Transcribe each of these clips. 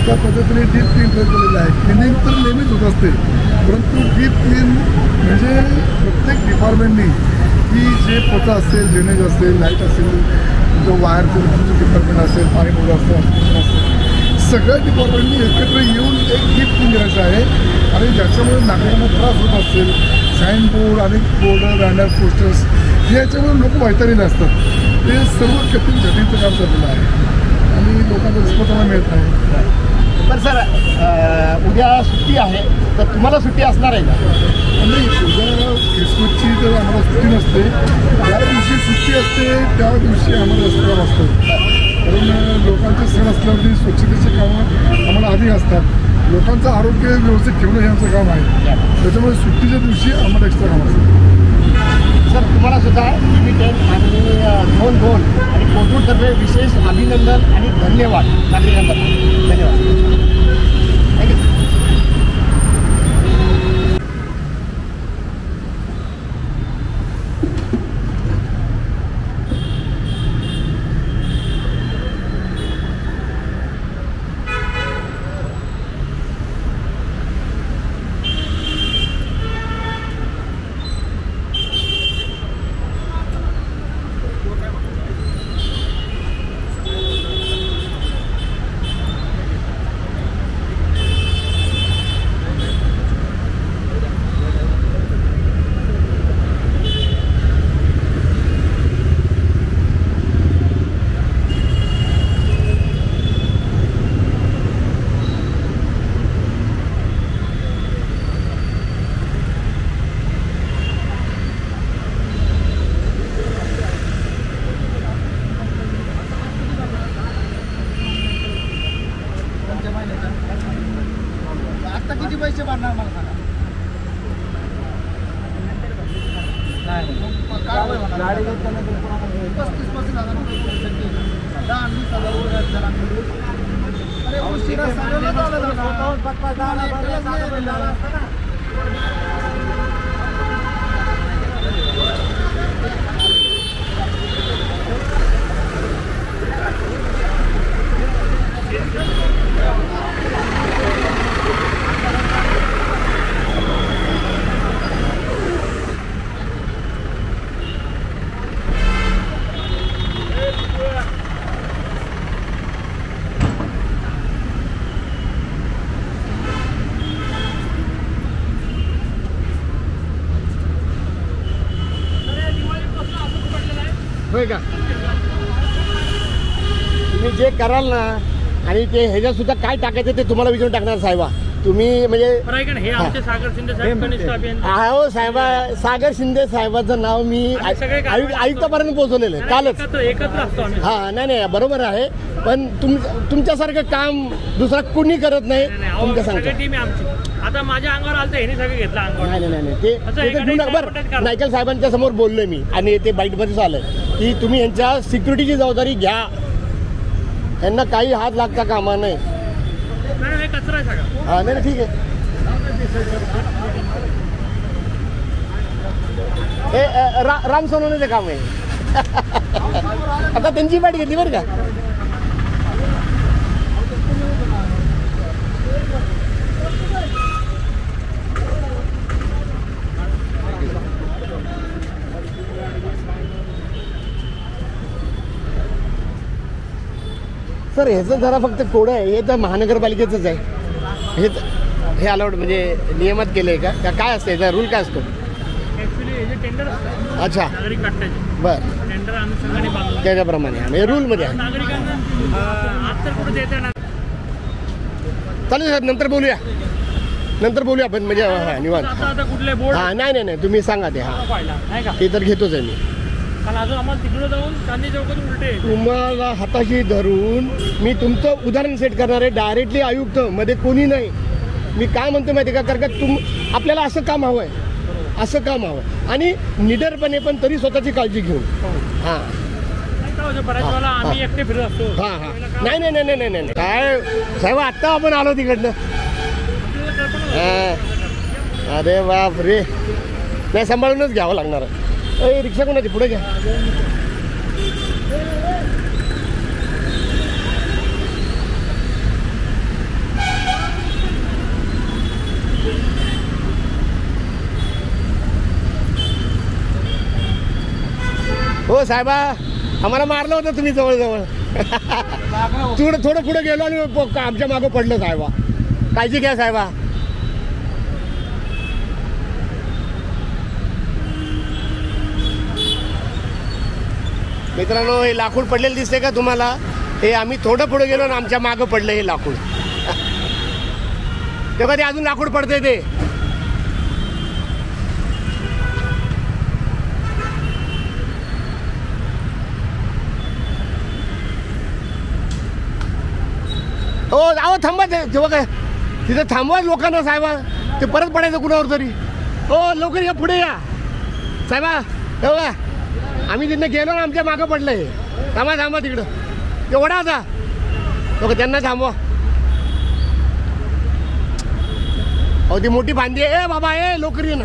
त्या पद्धतीने deep clean केलेलं आहे. क्लिनिंग तर नेहमीच होत असते, परंतु डीप क्लीन म्हणजे प्रत्येक डिपार्टमेंटनी की जे पोता असेल, ड्रेनेज असेल, लाईट असेल, जो वायरचं डिपार्टमेंट असेल, पाणी पुरवठा असेल, सगळ्या डिपार्टमेंटनी एकत्र येऊन एक डीप क्लीन करायचं आहे. आणि ज्याच्यामुळे नागरिकांना त्रास होत असेल, साईन बोर्ड आणि बोर्ड बॅनर पोस्टर्स हे याच्यामुळे लोक वैतागलेले असतात, ते सर्व कठीण झटीचं काम चाललेलं आहे आणि लोकांना रिस्पॉन्स मिळत नाही. तर सर उद्या सुट्टी आहे, तर तुम्हाला सुट्टी असणार आहे का? नाही, उद्या क्रिसमसची तर आम्हाला सुट्टी नसते. ज्या दिवशी सुट्टी असते त्या दिवशी आम्हाला जास्त काम असतं, कारण लोकांचे सण असल्यावरती स्वच्छतेचे कामं आम्हाला आधी असतात. लोकांचं आरोग्य व्यवस्थित ठेवणं हे आमचं काम आहे, त्याच्यामुळे सुट्टीच्या दिवशी आम्हाला एक्स्ट्रा काम असतं. सर तुम्हाला सुद्धा TV10 आणि झोन आणि कोथरूडतर्फे विशेष अभिनंदन आणि धन्यवाद. नागरिकांबद्दल धन्यवाद. थँक्यू. आता किती पैसे भरणार मला सांगा? गाडी घेताना 35,000 रुपये 10-20,000 अरे उशिरा सांगायला होय का? तुम्ही जे कराल ना आणि ते ह्याच्यात सुद्धा काय टाकायचं ते तुम्हाला विचारून टाकणार साहेबा. तुम्ही म्हणजे हे आमचे सागर शिंदे साहेब कनिष्ठ अभियंता. हो साहेबा, सागर शिंदे साहेबाचं नाव मी आयुक्तापर्यंत पोहोचवलेलं आहे कालच. एकत्र असतो आम्ही. हा नाही बरोबर आहे, पण तुमच्यासारखं काम दुसरा कुणी करत नाही. तुमचं सांगतो टीम आहे आमची. आता माझ्या अंगावर आलं हे सगळं घेतलं अंगावर. नाही ते घेऊन बरं. नायकल साहेबांच्या समोर बोललोय मी आणि ते बाईटमध्येच आलंय की तुम्ही यांच्या सिक्युरिटीची जबाबदारी घ्या, यांना काही हात लागता कामा नाही. कचरा आहे सगळं. हा नाही ठीक आहे. हे राम सोनवणेचं काम आहे. आता त्यांची वाट घेतली बरं का. सर ह्याचं जरा फक्त कोडं आहे, हे तर महानगरपालिकेचंच आहे. हे अलाउड म्हणजे नियमात केलं आहे का काय असतं याचा रूल काय असतो? ॲक्च्युली हे जे टेंडर असतं अच्छा नागरिक काढण्याचे बरं टेंडर अनुषंगाने बांधलं त्याच्याप्रमाणे म्हणजे रूलमध्ये आहे. नागरिकांना आज तर कुठे देता येणार. चालेल साहेब, नंतर बोलूया आपण म्हणजे हां निवांत. आता कुठले बोर्ड हां नाही तुम्ही सांगा ते. हां नाही का ते तर घेतोच आहे मी. कारण अजून आम्हाला तिकडे जाऊन चांदी चौकातून उलटे तुम्हाला हाताशी धरून मी तुमचं उदाहरण सेट करणार आहे. डायरेक्टली आयुक्त मध्ये कोणी नाही. मी काय म्हणतो माहिती का, कारण का आपल्याला असं काम हवं आहे, असं काम हवं आणि निडरपणे पण तरी स्वतःची काळजी घेऊन. हां बऱ्याच वेळेला आम्ही एकटे फिरत असतो. हां नाही काय साहेब आत्ता आपण आलो तिकडनं. अरे बाप रे, नाही सांभाळूनच घ्यावं लागणार आहे. रिक्षा कोणाची पुढे घ्या. हो साहेबा, आम्हाला मारलं होतं तुम्ही जवळजवळ. थोडं पुढे गेलो आणि आमच्या मागं पडलं साहेबा. काळजी घ्या साहेबा. मित्रांनो, हे लाकूड पडलेलं दिसते का तुम्हाला? हे आम्ही थोडं पुढे गेलो आणि आमच्या मागं पडलं हे लाकूड. तेव्हा ते अजून लाकूड पडते ते. हो अहो थांबा, तेव्हा काय तिथं थांबवा लोकांना साहेबा. ते परत पडायचं कुणावर तरी. हो लवकर या, पुढे या साहेबा. तेव्हा आम्ही तिथनं गेलो ना, आमच्या मागं पडलंय. थांबा तिकडं एवढा आता. लोक त्यांना थांबवा. अहो ती मोठी बांधली आहे. बाबा ए लवकर ये ना.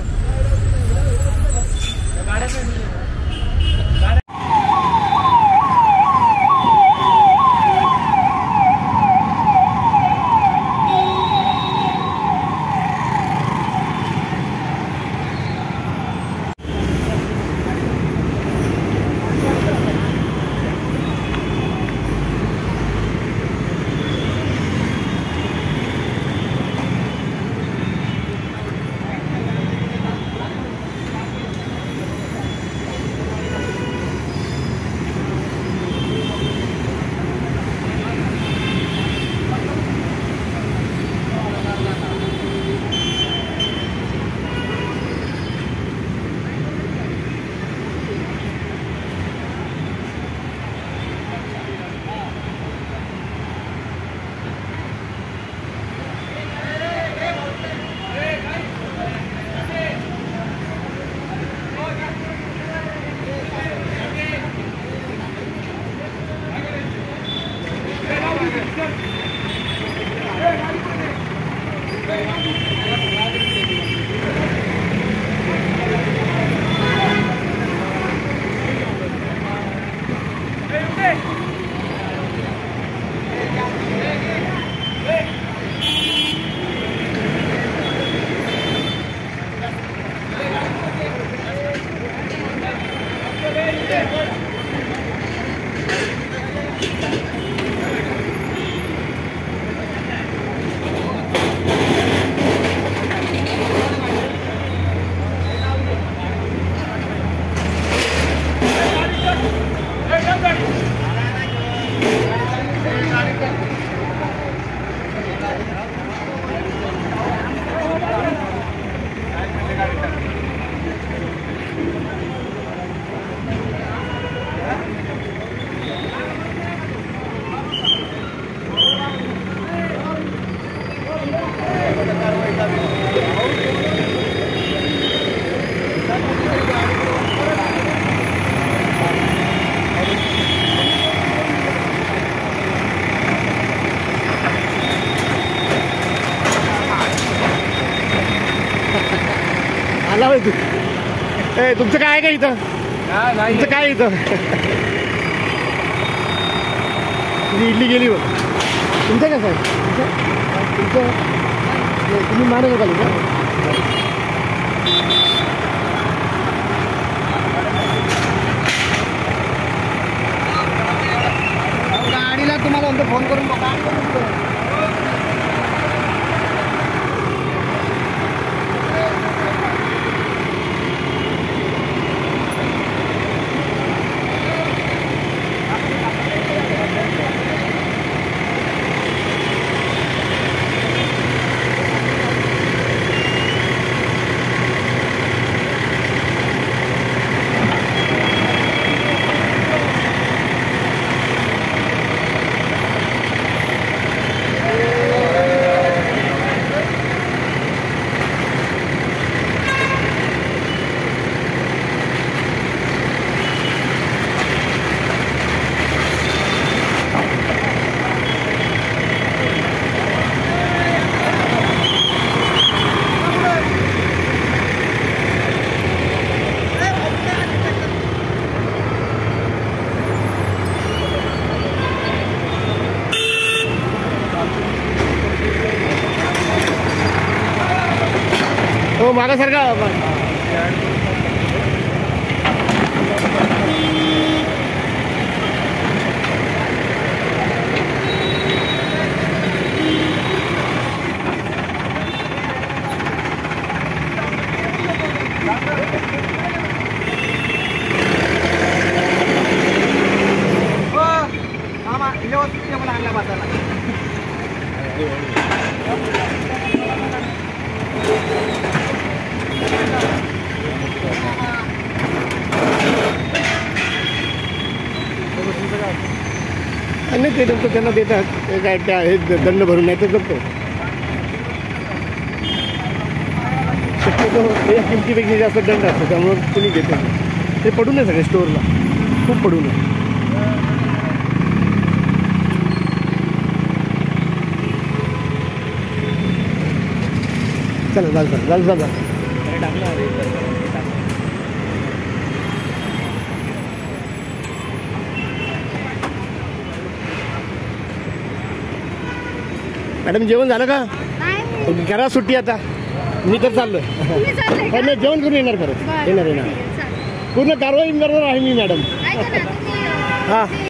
आला तू. तुमचं काय आहे का इथं? तुमचं काय इथं? तुझी इडली गेली बघ. तुमचं कसं आहे? तुमचं तुम्ही मारे बघाल का? गाडीला तुम्हाला फोन करून बघा. हो मागासारखा आणि ते लोक त्यांना देतात ते काय त्या हे दंड भरून नाही तर जगतो. शक्यतो या किमतीपेक्षा जास्त दंड असतो त्यामुळं कुणी घेत नाही. ते पडून आहे सगळे स्टोअरला, खूप पडून आहे. चला झालं. मॅडम जेवण झालं का? करा सुट्टी आता. मी तर चाललोय. नाही जेवण करून येणार परत. येणार पूर्ण कारवाई करणार आहे मी मॅडम. हां